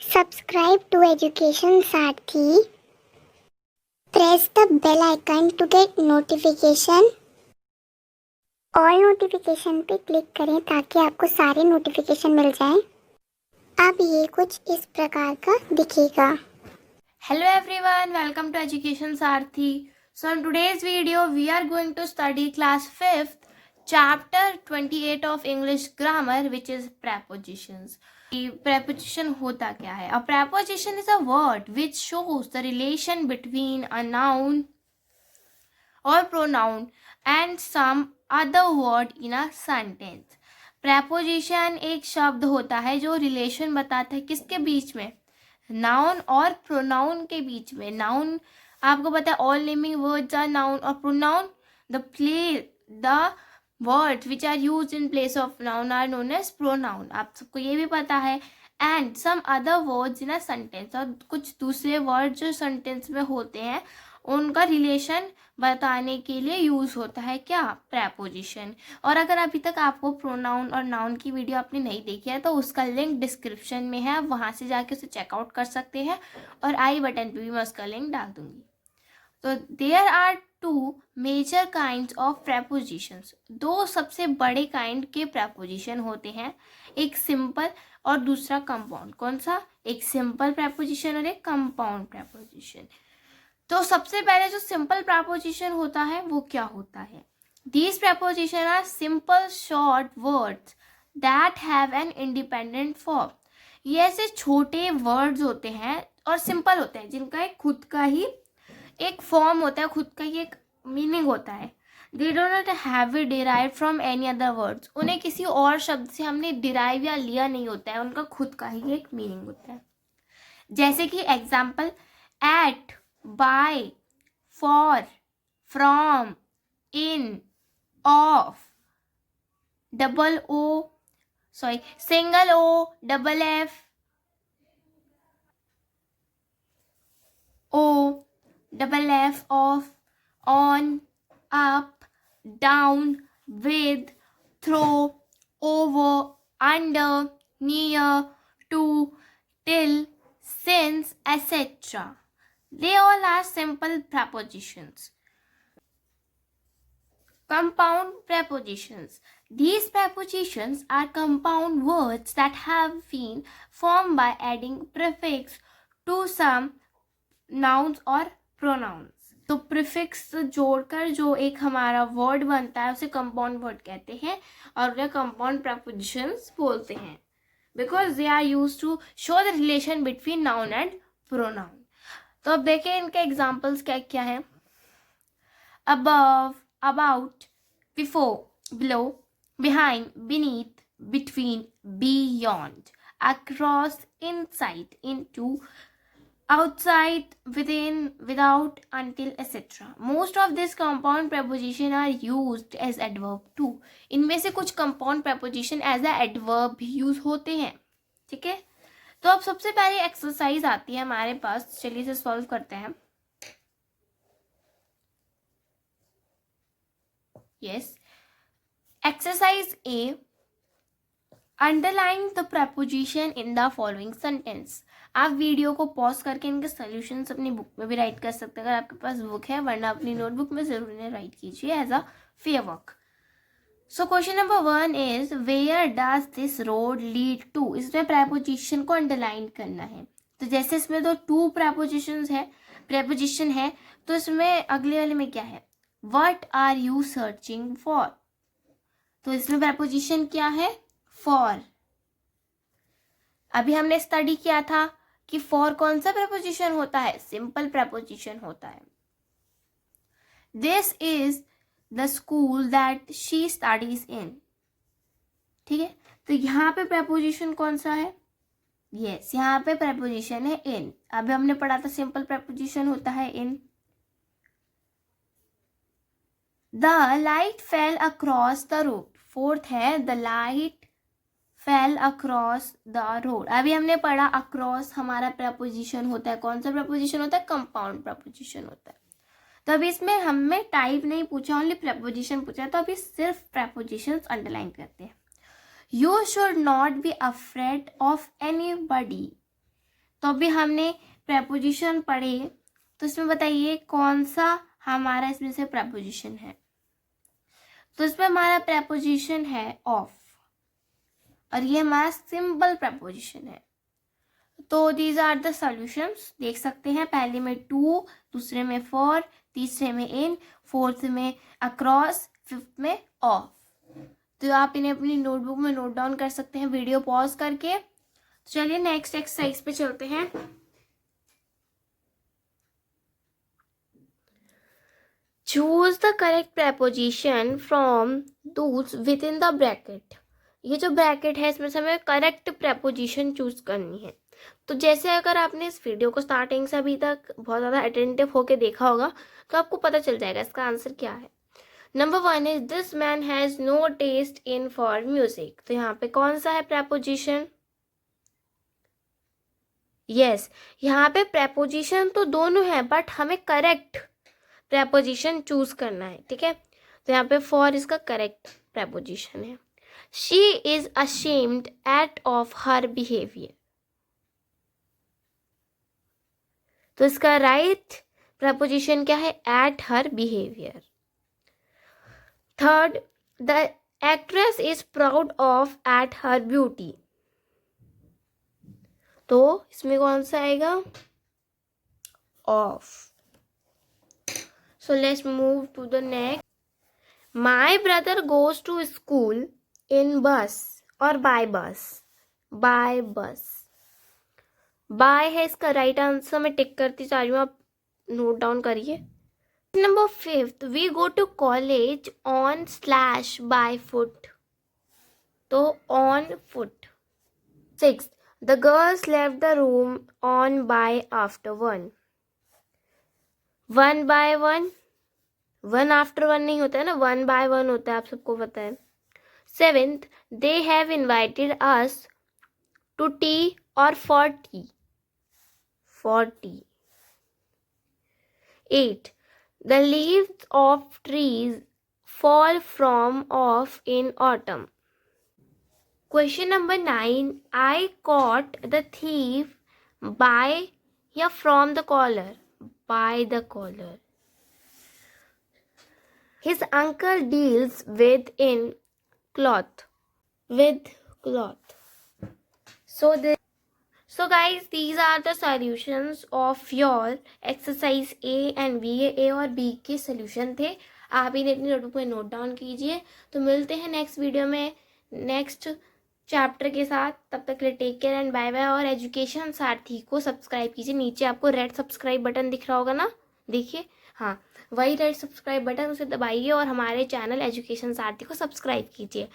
Subscribe to Education Sarthi. Press the bell icon to get notification. All notification पे click करें ताकि आपको सारे नोटिफिकेशन मिल जाएं। अब ये कुछ इस प्रकार का दिखेगा। Hello everyone, welcome to Education Sarthi. So in today's video, we are going to study class 5th, chapter 28 of English grammar, which is prepositions. Preposition होता क्या है? A preposition is a word which shows the relation between a noun or pronoun and some other word in a sentence. Preposition एक शब्द होता है जो relation बताता है किसके बीच में, नाउन और प्रोनाउन के बीच में. नाउन आपको पता है all naming words are noun और pronoun the words which are used in place of noun are known as pronoun. आप सबको ये भी पता है. And some other words in a sentence, और कुछ दूसरे वर्ड जो सेंटेंस में होते हैं उनका रिलेशन बताने के लिए यूज होता है क्या, प्रेपोजिशन. और अगर अभी तक आपको प्रोनाउन और नाउन की वीडियो आपने नहीं देखी है तो उसका लिंक डिस्क्रिप्शन में है, वहाँ से जाके उसे चेकआउट कर सकते हैं और आई बटन पे भी मैं उसका लिंक डाल दूंगी. तो there are two major kinds of prepositions. दो सबसे बड़े काइंड के प्रेपोजिशन होते हैं, एक सिंपल और दूसरा कंपाउंड. कौन सा? एक सिंपल प्रेपोजिशन और एक कंपाउंड प्रेपोजिशन. तो सबसे पहले जो सिंपल प्रेपोजिशन होता है वो क्या होता है? These preposition are simple short words that have an independent form. ये ऐसे छोटे वर्ड्स होते हैं और सिंपल होते हैं जिनका एक खुद का ही एक फॉर्म होता है, खुद का ही एक मीनिंग होता है. They do not have it derive from any other words. उन्हें किसी और शब्द से हमने डिराइव या लिया नहीं होता है, उनका खुद का ही एक मीनिंग होता है. जैसे कि example, at, by, for, from, in, of, single O, double F, O, double F, of, on, up, down, with, through, over, under, near, to, till, since, etc. They all are simple prepositions. Compound prepositions. These prepositions are compound words that have been formed by adding prefix to some nouns or pronouns. तो prefix जोड़कर जो एक हमारा word बनता है उसे compound word कहते हैं और उन्हें कंपाउंड prepositions बोलते हैं, because they are used to show the relation between noun and pronoun. तो अब देखें इनके एग्जाम्पल्स क्या क्या है. above, about, before, below, behind, beneath, between, beyond, across, inside, into, outside, within, without, until, etc. Most of these compound preposition are used as adverb too. इनमें से कुछ compound preposition as a adverb भी use होते हैं. ठीक है, तो अब सबसे पहले एक्सरसाइज आती है हमारे पास, चलिए इसे सॉल्व करते हैं. Yes, exercise A, underline the preposition in the following sentence. आप वीडियो को पॉज करके इनके सॉल्यूशंस अपनी बुक में भी राइट कर सकते हैं अगर आपके पास बुक है, वरना अपनी नोटबुक में जरूर इन्हें राइट कीजिए as a fair work. So question number 1 is where does this road lead to. इसमें प्रेपोजिशन को अंडरलाइन करना है. तो जैसे इसमें तो टू प्रेपोजिशन है तो इसमें अगले वाले में क्या है, what are you searching for. तो इसमें प्रेपोजिशन क्या है, फॉर. अभी हमने स्टडी किया था कि फॉर कौन सा प्रेपोजिशन होता है, सिंपल प्रेपोजिशन होता है. This is the school that she studies in. ठीक है, तो यहाँ पे प्रेपोजिशन कौन सा है, यस, यहाँ पे प्रेपोजिशन है इन. अभी हमने पढ़ा था सिंपल प्रेपोजिशन होता है in. The light fell across the road. Fourth है the light fell across the road. अभी हमने पढ़ा अक्रॉस हमारा प्रेपोजिशन होता है, कौन सा प्रेपोजिशन होता है, कंपाउंड प्रेपोजिशन होता है. तो अभी इसमें हमें टाइप नहीं पूछा, ओनली प्रेपोजिशन पूछा है, तो अभी सिर्फ प्रेपोजिशंस अंडरलाइन करते हैं. You should not be afraid of anybody. तो अभी हमने प्रेपोजिशन पढ़े, तो इसमें बताइए कौन सा हमारा इसमें से प्रेपोजिशन है। तो इसमें हमारा प्रेपोजिशन है ऑफ, और ये हमारा सिंपल प्रेपोजिशन है। तो दीज आर द सॉल्यूशंस, देख सकते हैं, पहले में टू, दूसरे में फॉर, तीसरे में इन, फोर्थ में अक्रॉस, फिफ्थ में ऑफ। तो आप इन्हें अपनी नोटबुक में नोट डाउन कर सकते हैं वीडियो पॉज करके। तो चलिए नेक्स्ट एक्सरसाइज पे चलते हैं। Choose the correct preposition from those with in the bracket. ये जो ब्रैकेट है इसमें से हमें करेक्ट प्रेपोजिशन चूज करनी है। तो जैसे अगर आपने इस वीडियो को स्टार्टिंग से अभी तक बहुत ज़्यादा अटेंटिव होके देखा होगा तो आपको पता चल जाएगा इसका आंसर क्या है। Number 1 is this man has no taste in for music. तो यहाँ पे कौन सा है प्रेपोजिशन? यस, यहाँ पे प्रेपोजिशन तो दोनों है, बट हमें करेक्ट प्रेपोजिशन चूज करना है, ठीक है। तो यहाँ पे फॉर इसका करेक्ट प्रेपोजिशन है। She is ashamed at of her behaviour. तो इसका राइट प्रेपोजिशन क्या है? At her behaviour. Third, the actress is proud of at her beauty. तो इसमें कौन सा आएगा? Of. So let's move to the next. My brother goes to school in bus और बाय बस? बाय बस। बाय है इसका राइट आंसर, मैं टिक करती जा रही हूँ, आप नोट डाउन करिए। Number 5, we go to college on slash by foot. तो on foot. 6, the girls left the room on by after 1। 1 by 1, 1 after 1 नहीं होता है ना, 1 बाय 1 होता है, आप सबको पता है। 7th, they have invited us to tea और for tea. For tea. 8, the leaves of trees fall from off in autumn. Question number 9, I caught the thief by या from the collar? By the collar. His uncle deals with in cloth. With cloth. So guys, these are the solutions of your exercise A and B। A और B के solution थे, आप इन्हें अपनी notebook में note down कीजिए। तो मिलते हैं नेक्स्ट वीडियो में नेक्स्ट चैप्टर के साथ। तब तक के लिए take care and bye bye. और एजुकेशन सारथी को सब्सक्राइब कीजिए, नीचे आपको रेड सब्सक्राइब बटन दिख रहा होगा ना, देखिए, हाँ वही रेड सब्सक्राइब बटन, उसे दबाइए और हमारे चैनल एजुकेशन सारथी को सब्सक्राइब कीजिए।